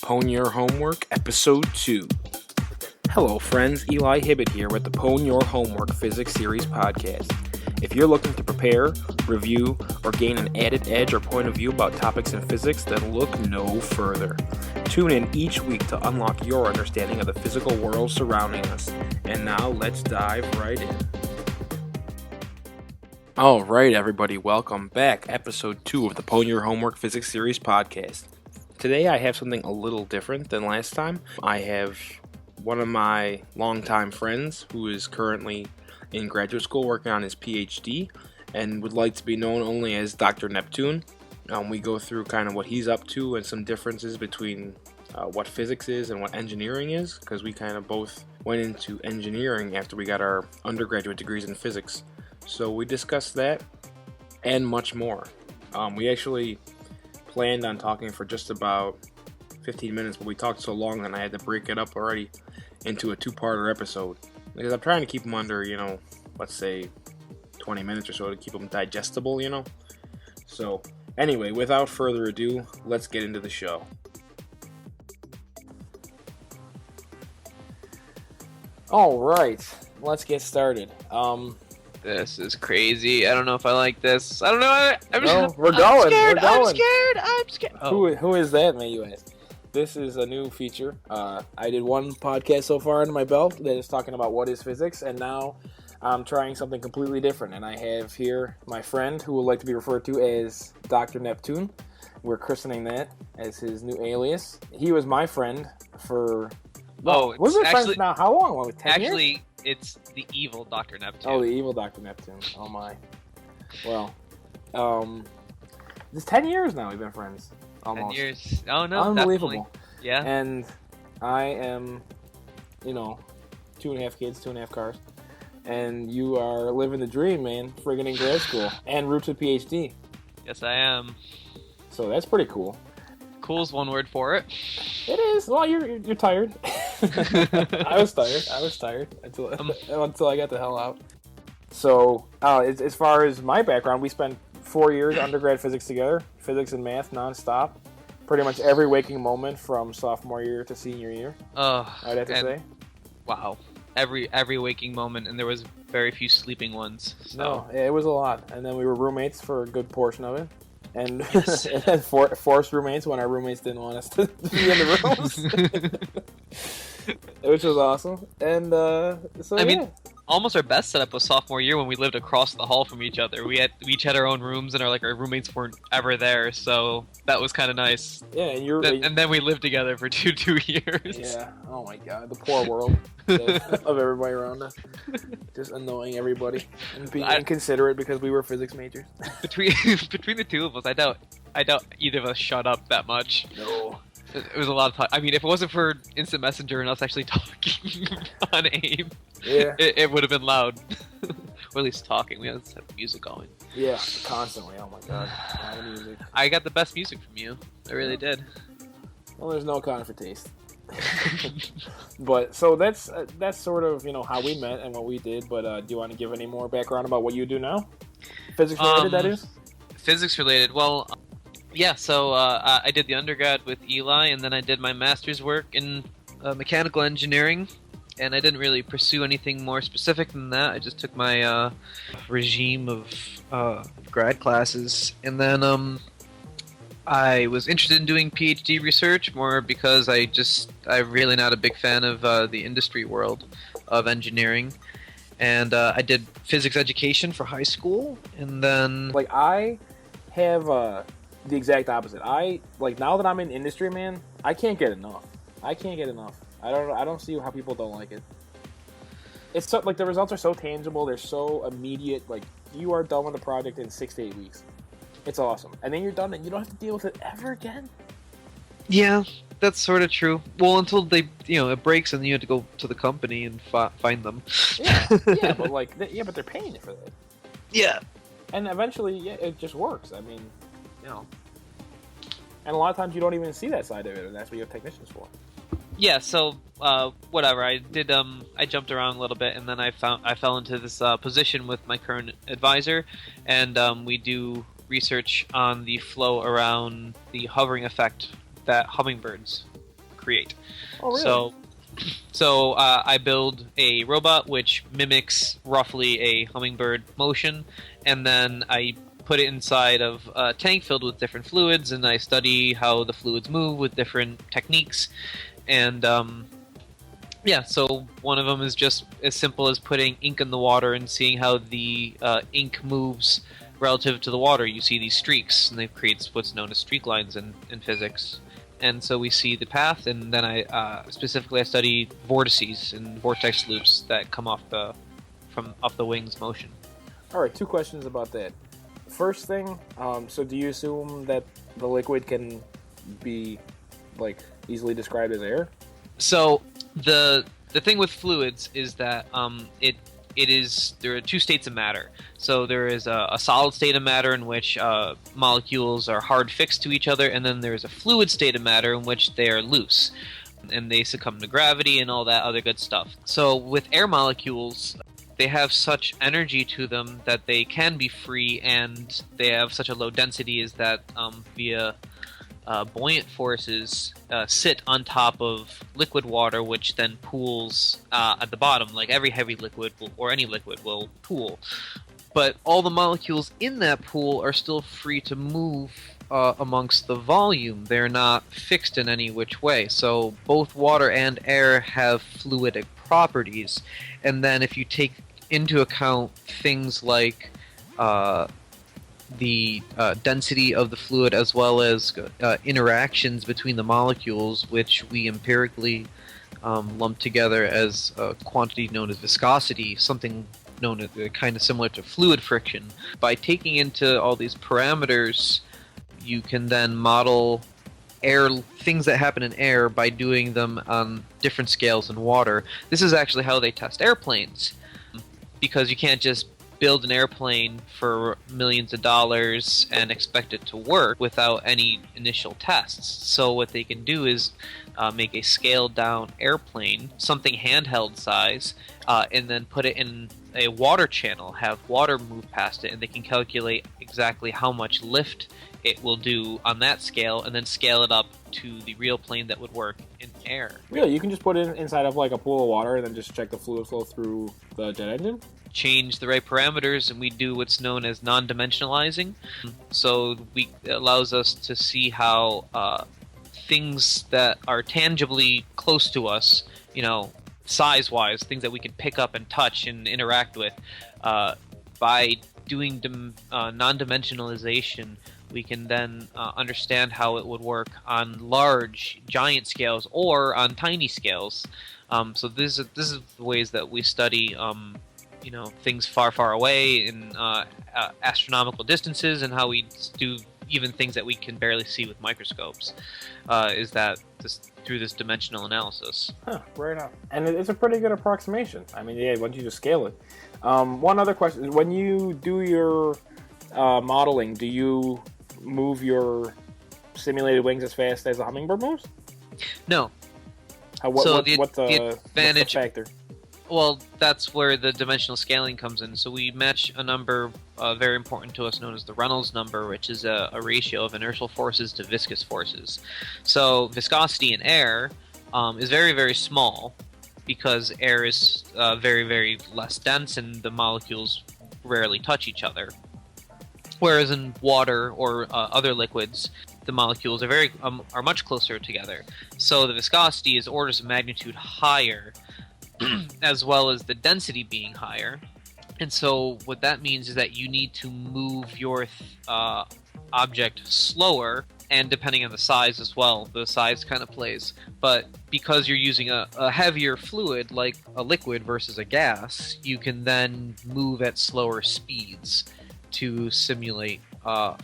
Pwn Your Homework, Episode 2. Hello friends, Eli Hibbett here with the Pwn Your Homework Physics Series podcast. If you're looking to prepare, review, or gain an added edge or point of view about topics in physics, then look no further. Tune in each week to unlock your understanding of the physical world surrounding us. And now let's dive right in. Alright everybody, welcome back. Episode 2 of the Pwn Your Homework Physics Series podcast. Today I have something a little different than last time. I have one of my longtime friends who is currently in graduate school working on his PhD and would like to be known only as Dr. Neptune. We go through kind of what he's up to and some differences between what physics is and what engineering is, because we kind of both went into engineering after we got our undergraduate degrees in physics. So we discussed that and much more. We actually planned on talking for just about 15 minutes, but we talked so long that I had to break it up already into a two-parter episode. Because I'm trying to keep them under, let's say 20 minutes or so to keep them digestible, So anyway, without further ado, let's get into the show. All right, let's get started. This is crazy. I don't know if I like this. I don't know. We're going. Scared. We're going. I'm scared. Oh. Who is that, may you ask? This is a new feature. I did one podcast so far under my belt that is talking about what is physics, and now I'm trying something completely different. And I have here my friend who would like to be referred to as Dr. Neptune. We're christening that as his new alias. He was my friend for... was it friends now? How long? What, 10 years? It's the evil Dr. Neptune. Oh, the evil Dr. Neptune. Oh, my. Well, it's 10 years now we've been friends. Almost. 10 years. Oh, no, unbelievable. Definitely. Yeah. And I am, 2.5 kids, 2.5 cars. And you are living the dream, man. Friggin' in grad school. En route to PhD. Yes, I am. So that's pretty cool. Cool's one word for it. It is. Well, you're tired. I was tired until I got the hell out. So, as far as my background, we spent 4 years undergrad physics together, physics and math nonstop, pretty much every waking moment from sophomore year to senior year. I'd have to say. Wow, every waking moment, and there was very few sleeping ones. So. No, it was a lot, and then we were roommates for a good portion of it. And, yes. And then forced roommates when our roommates didn't want us to be in the rooms. Which was awesome. And I mean, almost our best setup was sophomore year when we lived across the hall from each other. We each had our own rooms, and our roommates weren't ever there, so that was kind of nice. Yeah, and then we lived together for two years. Yeah. Oh my God, the poor world of everybody around us, just annoying everybody and being inconsiderate because we were physics majors. Between the two of us, I doubt either of us shut up that much. No. It was a lot of time. I mean, if it wasn't for Instant Messenger and us actually talking on AIM, yeah, it would have been loud. Or at least talking. We had to have the music going. Yeah, constantly. Oh my God, all the music. I got the best music from you. I really did. Well, there's no accounting for taste. But so that's sort of how we met and what we did. But do you want to give any more background about what you do now? Physics related, that is. Physics related. Well. Yeah, so I did the undergrad with Eli, and then I did my master's work in mechanical engineering, and I didn't really pursue anything more specific than that. I just took my regime of grad classes, and then I was interested in doing PhD research more because I'm really not a big fan of the industry world of engineering, and I did physics education for high school, and then... I have... the exact opposite. Now that I'm in industry, man, I can't get enough. I don't see how people don't like it. It's so, the results are so tangible, they're so immediate, you are done with the project in 6 to 8 weeks. It's awesome. And then you're done and you don't have to deal with it ever again. Yeah, that's sort of true. Well, until it breaks and you have to go to the company and find them. Yeah, but they're paying you for that. Yeah. And eventually, it just works. I mean, and a lot of times you don't even see that side of it, and that's what you have technicians for. Yeah, so whatever I did, I jumped around a little bit, and then I fell into this position with my current advisor, and we do research on the flow around the hovering effect that hummingbirds create. Oh, really? So I build a robot which mimics roughly a hummingbird motion, and then I put it inside of a tank filled with different fluids, and I study how the fluids move with different techniques. And yeah, so one of them is just as simple as putting ink in the water and seeing how the ink moves relative to the water. You see these streaks, and they create what's known as streak lines in physics. And so we see the path, and then I study vortices and vortex loops that come off the wing's motion. All right, 2 questions about that. First thing, so do you assume that the liquid can be easily described as air? So the thing with fluids is that there are 2 states of matter. So there is a solid state of matter in which molecules are hard fixed to each other, and then there's a fluid state of matter in which they are loose, and they succumb to gravity and all that other good stuff. So with air molecules, they have such energy to them that they can be free, and they have such a low density is that via buoyant forces sit on top of liquid water, which then pools at the bottom, like every heavy liquid or any liquid will pool. But all the molecules in that pool are still free to move amongst the volume. They're not fixed in any which way. So both water and air have fluidic properties. And then if you take into account things like the density of the fluid as well as interactions between the molecules, which we empirically lump together as a quantity known as viscosity, something known as kind of similar to fluid friction. By taking into all these parameters, you can then model things that happen in air by doing them on different scales in water. This is actually how they test airplanes, because you can't just build an airplane for millions of dollars and expect it to work without any initial tests. So what they can do is make a scaled down airplane, something handheld size, and then put it in a water channel, have water move past it, and they can calculate exactly how much lift it will do on that scale, and then scale it up to the real plane that would work in air. Really? You can just put it inside of a pool of water and then just check the fluid flow through the jet engine? Change the right parameters, and we do what's known as non-dimensionalizing. So it allows us to see how things that are tangibly close to us, size-wise, things that we can pick up and touch and interact with, by doing non-dimensionalization, we can then understand how it would work on large, giant scales or on tiny scales. So this is the ways that we study things far, far away in astronomical distances, and how we do even things that we can barely see with microscopes, is that through this dimensional analysis. Huh, right on. And it's a pretty good approximation. I mean, yeah, once you just scale it. One other question. When you do your modeling, do you move your simulated wings as fast as a hummingbird moves? No. What's the advantage factor? Well, that's where the dimensional scaling comes in. So we match a number very important to us known as the Reynolds number, which is a ratio of inertial forces to viscous forces. So viscosity in air is very, very small, because air is very, very less dense and the molecules rarely touch each other. Whereas in water or other liquids, the molecules are much closer together. So the viscosity is orders of magnitude higher, as well as the density being higher. And so what that means is that you need to move your object slower, and depending on the size as well, the size kind of plays. But because you're using a heavier fluid like a liquid versus a gas, you can then move at slower speeds to simulate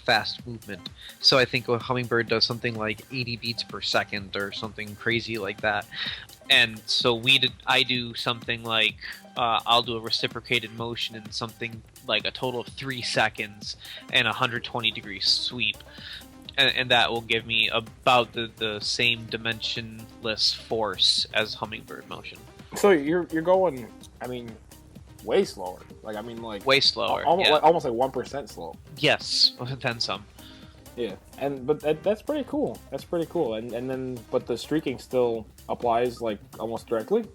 fast movement. So I think a hummingbird does something like 80 beats per second or something crazy like that. And so I do something like I'll do a reciprocated motion in something like a total of 3 seconds and a 120-degree sweep. And that will give me about the same dimensionless force as hummingbird motion. So you're going, way slower. Way slower. Almost like 1% slow. Yes, then some. Yeah, but that's pretty cool. That's pretty cool. And then, but the streaking still applies like almost directly.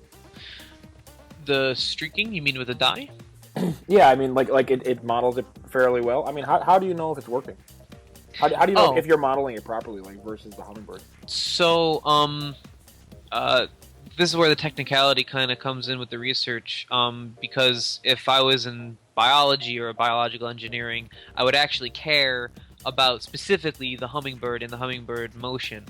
The streaking, you mean with a dye? Yeah, I mean, like it models it fairly well. I mean, how do you know if it's working? How do you know if you're modeling it properly, like versus the hummingbird? So, this is where the technicality kind of comes in with the research. Because if I was in biology or biological engineering, I would actually care about specifically the hummingbird and the hummingbird motion.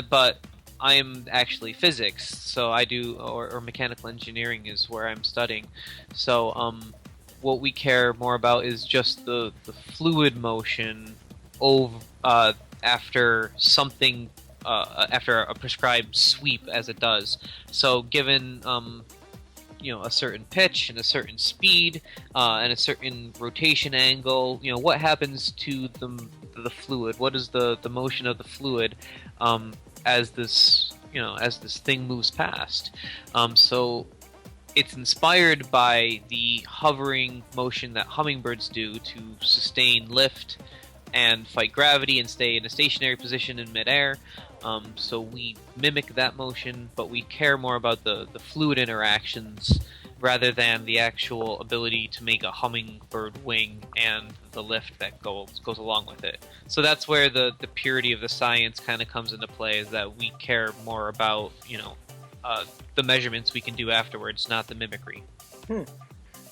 But I am actually physics, so I do, or mechanical engineering is where I'm studying. So, what we care more about is just the fluid motion after something, after a prescribed sweep, as it does. So, given a certain pitch and a certain speed and a certain rotation angle, what happens to the fluid? What is the motion of the fluid as this thing moves past? So it's inspired by the hovering motion that hummingbirds do to sustain lift and fight gravity and stay in a stationary position in midair. So we mimic that motion, but we care more about the fluid interactions rather than the actual ability to make a hummingbird wing and the lift that goes along with it. So that's where the purity of the science kind of comes into play, is that we care more about, the measurements we can do afterwards, not the mimicry.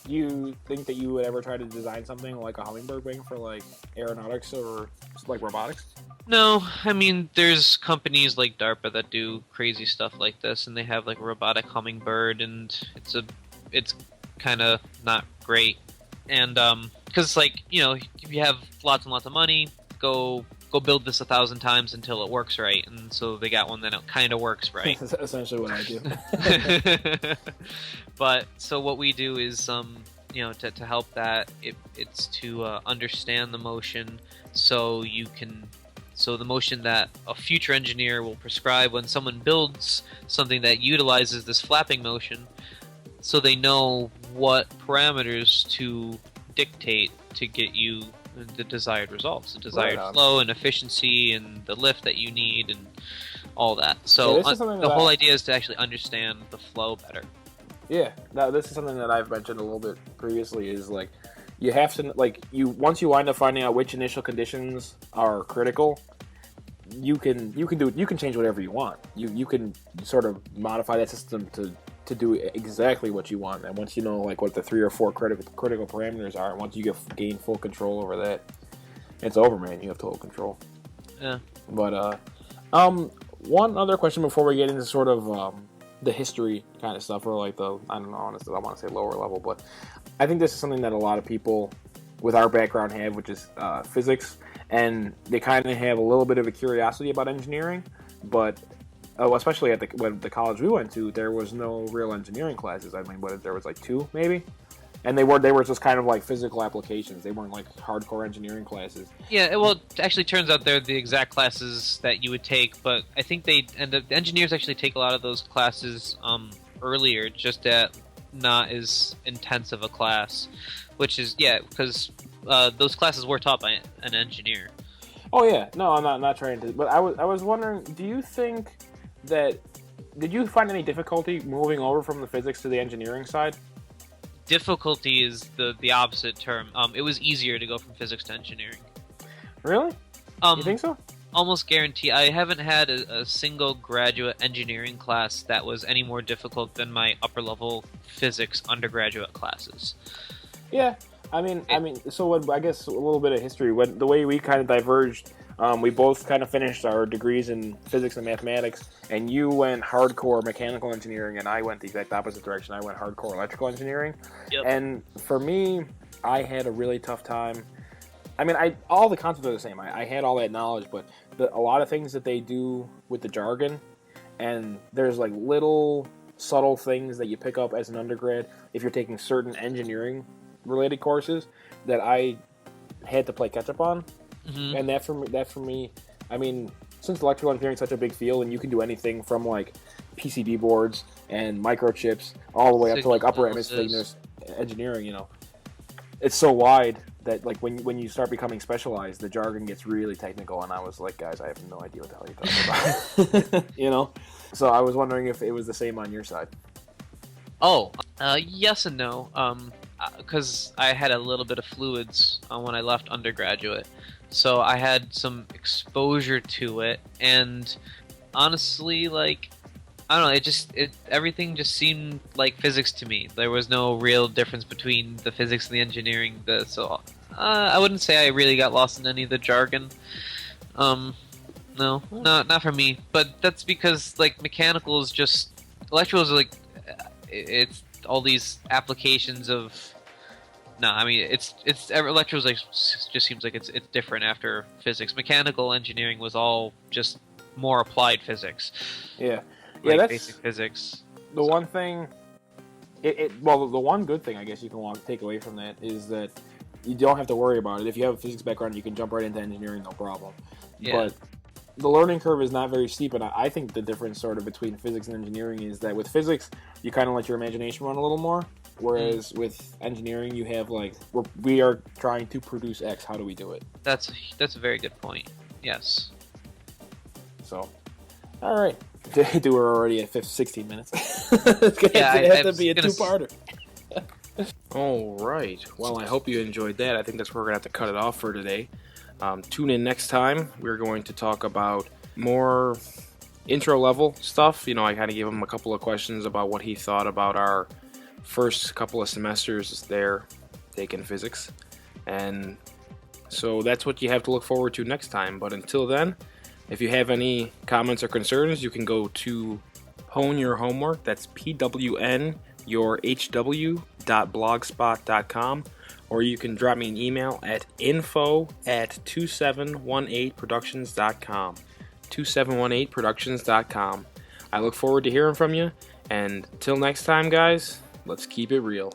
You think that you would ever try to design something like a hummingbird wing for like aeronautics or like robotics? No, I mean, there's companies like DARPA that do crazy stuff like this, and they have like a robotic hummingbird, and it's kind of not great. And because like if you have lots and lots of money, go build this 1,000 times until it works right. And so they got one that kind of works right. That's essentially what I do. But so what we do is to help that, it's to understand the motion, so the motion that a future engineer will prescribe when someone builds something that utilizes this flapping motion, so they know what parameters to dictate to get you the desired results, the desired flow and efficiency and the lift that you need and all that. So the whole idea is to actually understand the flow better. Yeah, now this is something that I've mentioned a little bit previously, is like you have to, like, once you wind up finding out which initial conditions are critical, you can change whatever you want. You can sort of modify that system to do exactly what you want. And once you know like what the 3 or 4 critical parameters are, and once you gain full control over that, it's over, man. You have total control. Yeah. But one other question before we get into sort of the history kind of stuff, or like I want to say lower level, but I think this is something that a lot of people with our background have, which is physics, and they kind of have a little bit of a curiosity about engineering, but especially at the college we went to, there was no real engineering classes. I mean, there was like 2 maybe, and they were just kind of like physical applications. They weren't like hardcore engineering classes. Yeah, well, it actually turns out they're the exact classes that you would take, but I think the engineers actually take a lot of those classes earlier, just at not as intense of a class, which is, because those classes were taught by an engineer. Oh yeah, no, I'm not trying to, but I was wondering, did you find any difficulty moving over from the physics to the engineering side? Difficulty is the opposite term. It was easier to go from physics to engineering. Really? You think so? Almost guarantee. I haven't had a single graduate engineering class that was any more difficult than my upper level physics undergraduate classes. Yeah, I mean, so I guess a little bit of history. The way we kind of diverged, we both kind of finished our degrees in physics and mathematics, and you went hardcore mechanical engineering, and I went the exact opposite direction. I went hardcore electrical engineering. Yep. And for me, I had a really tough time. I mean, all the concepts are the same. I had all that knowledge, but a lot of things that they do with the jargon, and there's like little subtle things that you pick up as an undergrad if you're taking certain engineering-related courses that I had to play catch-up on. Mm-hmm. And that for me, I mean, since electrical engineering is such a big field, and you can do anything from like PCB boards and microchips all the way up to like upper atmospheric engineering, it's so wide that like when you start becoming specialized, the jargon gets really technical, and I was like, guys, I have no idea what the hell you're talking about. You know? So I was wondering if it was the same on your side. Oh, yes and no. Because I had a little bit of fluids when I left undergraduate, so I had some exposure to it, and honestly, like, I don't know, everything just seemed like physics to me. There was no real difference between the physics and the engineering. So I wouldn't say I really got lost in any of the jargon. No, not for me. But that's because like mechanical is just electrical is like it's all these applications of. No, I mean it's electrical like just seems like it's different after physics. Mechanical engineering was all just more applied physics. Yeah. Like Yeah, that's basic physics. the one thing. Well, the one good thing I guess you can take away from that is that you don't have to worry about it. If you have a physics background, you can jump right into engineering, no problem. Yeah. But the learning curve is not very steep, and I think the difference sort of between physics and engineering is that with physics, you kind of let your imagination run a little more, whereas with engineering, you have like we are trying to produce X. How do we do it? That's a very good point. Yes. So, all right. We're already at 16 minutes. It's going to have to be a two-parter. All right. Well, I hope you enjoyed that. I think that's where we're going to have to cut it off for today. Tune in next time. We're going to talk about more intro-level stuff. You know, I kind of gave him a couple of questions about what he thought about our first couple of semesters there taking physics. And so that's what you have to look forward to next time. But until then, if you have any comments or concerns, you can go to pwnyourhw. That's pwnyourhw.blogspot.com, or you can drop me an email at info@2718productions.com. 2718productions.com. I look forward to hearing from you, and till next time, guys, let's keep it real.